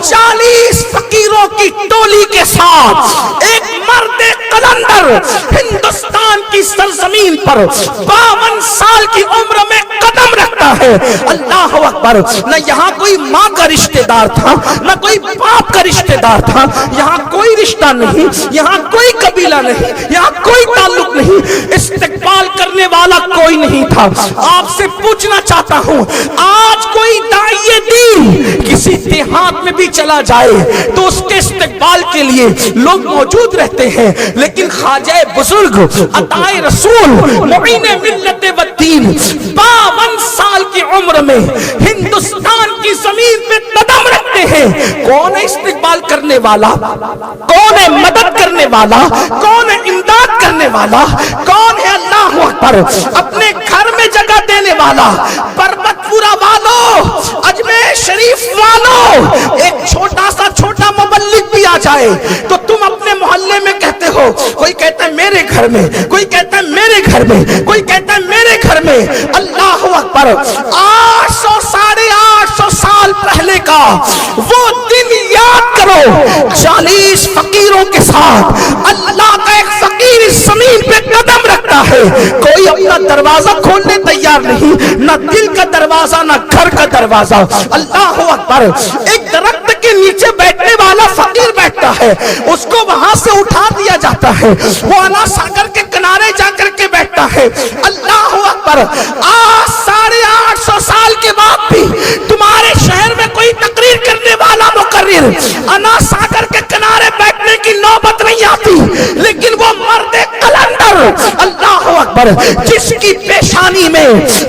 40 فقیروں کی ٹولی کے ساتھ ایک مرد قلندر ہندوستان کی سرزمین پر 52 سال کی عمر میں قدم رکھتا ہے. اللہ اکبر. نہ یہاں کوئی ماں کا رشتہ دار تھا, نہ کوئی باپ کا رشتہ دار تھا, یہاں کوئی رشتہ نہیں, یہاں کوئی قبیلہ نہیں, یہاں کوئی تعلق نہیں, استقبال کرنے والا کوئی نہیں تھا. آپ سے پوچھنا چاہتا ہوں, آج کوئی داعی دین کسی دیہات میں بھی چلا جائے تو اس کے استقبال کے لیے لوگ موجود رہتے ہیں, لیکن خواجہ بزرگ عطائے رسول معین ملت و دین 52 سال کی عمر میں ہندوستان کی زمین پہ قدم رکھتے ہیں. کون ہے استقبال کرنے والا, کون ہے مدد کرنے والا, کون ہے امداد کرنے والا, کون ہے اللہ اکبر اپنے گھر میں جگہ دینے والا. پربت پورا والو, اجمیر شریف والو, ایک چھوٹا مبلغ بھی آ جائے تو تم اپنے محلے میں کہتے ہو, کوئی کہتا ہے میرے گھر میں, کوئی کہتا ہے میرے گھر میں, کوئی کہتا ہے میرے گھر میں. اللہ اکبر. 800 ساڑھے 800 سال پہلے کا وہ دن یاد کرو, 40 فقیروں کے ساتھ اللہ کا ایک فقیر اس زمین پہ قدم رکھتا ہے. کوئی اپنا دروازہ کھولنے تیار نہیں, نہ دل کا دروازہ نہ گھر کا دروازہ. اللہ اکبر. ایک درخت کے نیچے بیٹھنے والا فقیر بیٹھتا ہے, اس کو وہاں سے اٹھا دیا جاتا ہے, وہ انا ساگر کے کنارے جا کر کے بیٹھتا ہے. اللہ اکبر. آج 850 سال کے بعد بھی تمہارے شہر میں کوئی تقریر کرنے والا مقرر انا ساگر کے کنارے بیٹھنے کی نوبت نہیں آتی, لیکن وہ مرد قلندر اللہ اکبر جس کی پیشانی میں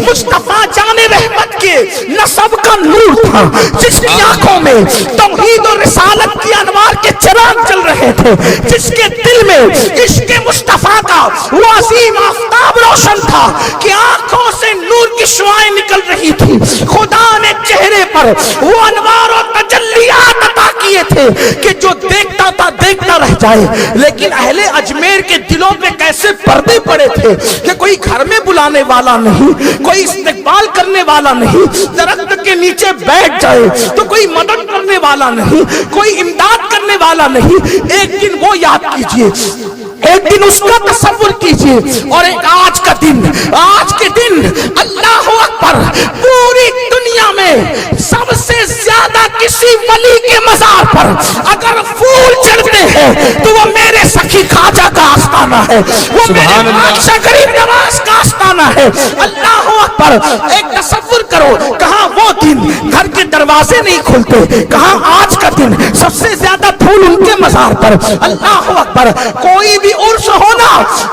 مصطفیٰ جان رحمت کے نسب کا نور تھا, جس کی آنکھوں میں توحید اور رسالت کی انوار کے چراغ چل رہے تھے, جس کے دل میں عشق مصطفیٰ کا وہ عظیم آفتاب روشن تھا کہ آنکھوں سے نور کی شعائیں نکل رہی تھی. خدا نے چہرے پر وہ انوار و تجلیات عطا کیے تھے کہ جو دیکھتا تھا دیکھتا رہ جائے. لیکن اہل اجمیر کے دلوں پہ کیسے پردے پڑے تھے کہ کوئی گھر میں بلانے والا نہیں, کوئی استقبال کرنے والا نہیں, درخت کے نیچے بیٹھ جائے تو کوئی مدد کرنے والا نہیں, کوئی امداد کرنے والا نہیں. ایک دن وہ یاد کیجئے, ایک دن اس کا تصور کیجئے, اور ایک آج کا دن, آج کے دن اللہ اکبر پوری دنیا میں سب سے زیادہ کسی ولی کے مزار پر اگر پھول چڑھتے ہیں تو وہ میرے سخی خواجہ کا آستانہ ہے, وہ میرے بادشاہ غریب نواز کا آستانہ ہے. اللہ اکبر. ایک تصور کرو, کہاں وہ دن گھر کے دروازے نہیں کھلتے, کہاں آج کا دن سب سے زیادہ پھول ان کے مزار پر. اللہ اکبر. کوئی بھی عرس ہونا,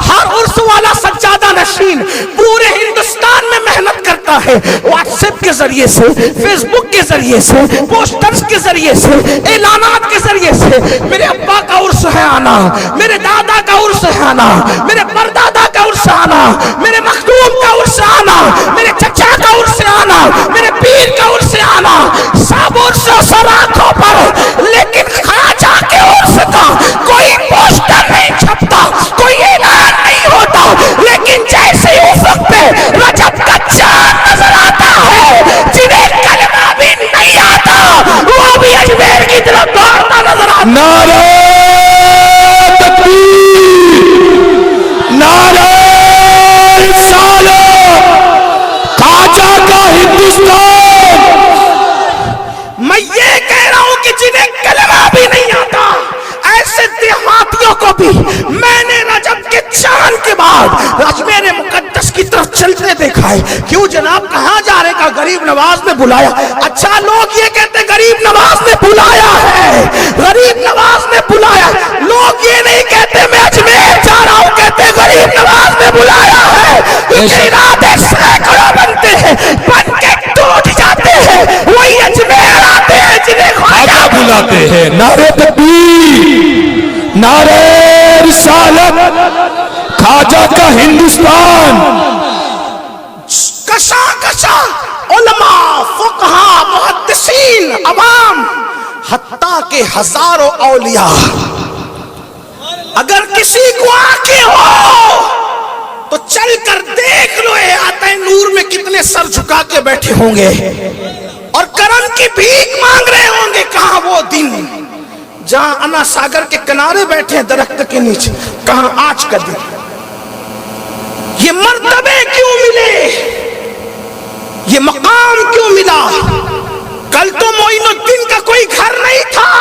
ہر عرس والا سجادہ نشین پورے ہندوستان میں محنت کرتا ہے, واٹس ایپ کے ذریعے سے, فیس بک کے ذریعے سے, پوسٹرز کے ذریعے سے, اعلانات کے ذریعے سے. میرے ابا کا عرس ہے آنا, میرے دادا کا عرس ہے آنا, میرے پردادا کا عرس آنا, میرے مخدوم کا عرس آنا, میرے چچا کا عرس آنا, میرے پیر کا عرس آنا, سب عرس سراخوں پر. لیکن خواجہ کے عرس کا کوئی پوسٹر نہیں چھپتا, کوئی اعلان نہیں ہوتا, لیکن جیسے افق پہ رجب کا چاند نظر آتا ہے, جنہیں کلمہ بھی نہیں آتا وہ بھی اجمیر کی طرف دوڑتا نظر آتا. نعرہ تکبیر, نعرہ رسالت, خواجہ کا ہندوستان. میں یہ کہہ رہا ہوں کہ جنہیں کلمہ بھی نہیں آتا ایسے دیہاتیوں کو بھی میں نے رجب کے چاند کے بعد اجمیر مقدس کی طرف چلتے دیکھا ہے. کیوں جناب, کہاں جا رہے؟ کا غریب نواز نے بلایا. اچھا, لوگ یہ کہتے غریب نواز نے بلایا ہے, غریب نواز نے بلایا. لوگ یہ نہیں کہتے میں اجمیر جا رہا ہوں, کہتے غریب نواز نے بلایا ہے. کیونکہ ارادے سینکڑوں بنتے ہیں, بن کے ٹوٹ جاتے ہیں, وہی اجمیر آتے ہیں جنہیں خواجہ بلاتے ہیں. نعرہ تکبیر, نعرہ رسالت, خواجہ کا ہندوستان. کشا کشا علماء, فقہا, محدثین, عوام, حتیٰ کہ ہزاروں اولیاء اگر کسی کو آنکھیں ہو تو چل کر دیکھ لو احاطہ نور میں کتنے سر جھکا کے بیٹھے ہوں گے اور کرم کی بھیک مانگ رہے ہوں گے. کہاں وہ دن جہاں انا ساگر کے کنارے بیٹھے ہیں درخت کے نیچے، کہاں آج کا دن؟ یہ مرتبے کیوں ملے؟ یہ مقام کیوں ملا؟ کل تو معین الدین کا کوئی گھر نہیں تھا،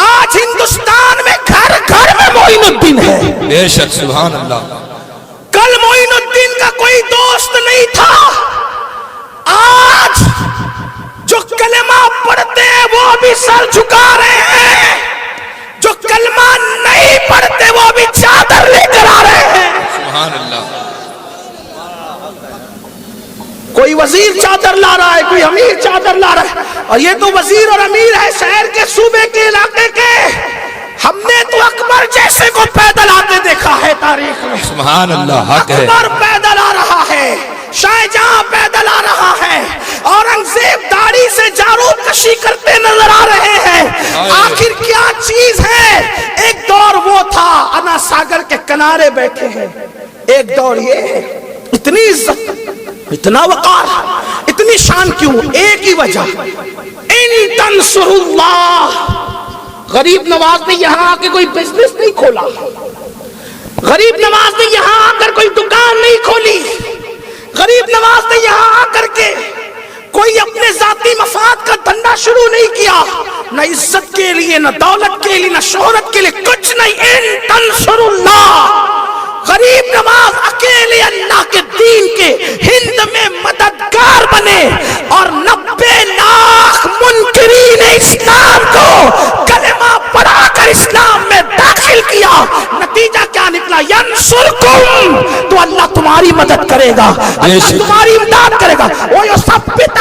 آج ہندوستان میں گھر گھر میں معین الدین ہے۔ بے شک سبحان اللہ۔ کل معین الدین کا کوئی دوست نہیں تھا، آج جو کلمہ پڑھتے ہیں وہ بھی سر جھکا رہے ہیں، جو کلمہ نہیں پڑھتے وہ بھی چادر لے کر آ رہے ہیں۔ سبحان اللہ۔ کوئی وزیر چادر لا رہا ہے، کوئی امیر چادر لا رہا ہے، اور یہ تو وزیر اور امیر ہے شہر کے، صوبے کے، علاقے کے۔ ہم نے تو اکبر جیسے کو پیدل آتے دیکھا ہے تاریخ میں۔ سبحان اللہ، حق ہے۔ اکبر پیدل آ رہا ہے، شاہجہاں پیدل آ رہا ہے، اورنگزیب داڑھی سے جاروب کشی کرتے نظر آ رہے ہیں۔ آخر کیا چیز ہے؟ ایک دور وہ تھا انا ساگر کے کنارے بیٹھے ہیں، ایک دور یہ ہے۔ اتنی عزت، اتنا وقار، اتنی شان کیوں؟ ایک ہی وجہ، ان تنصر اللہ۔ غریب نواز نے یہاں آ کے کوئی بزنس نہیں کھولا، غریب نواز نے یہاں آ کر کوئی دکان نہیں کھولی، غریب نواز نے یہاں آ کر کے کوئی اپنے ذاتی مفاد کا دھندا شروع نہیں کیا، نہ عزت کے لیے، نہ دولت کے لیے، نہ شہرت کے لیے، کچھ نہیں۔ ان تنصر اللہ، غریب نواز اکیلے اللہ کے دین کے ہند میں مددگار بنے اور 90 لاکھ منکرین اسلام کو کلمہ پڑھا کر اسلام میں داخل کیا۔ نتیجہ کیا نکلا؟ ینصرکم، تو اللہ تمہاری مدد کرے گا، اللہ تمہاری امداد کرے گا۔ وہ یثبت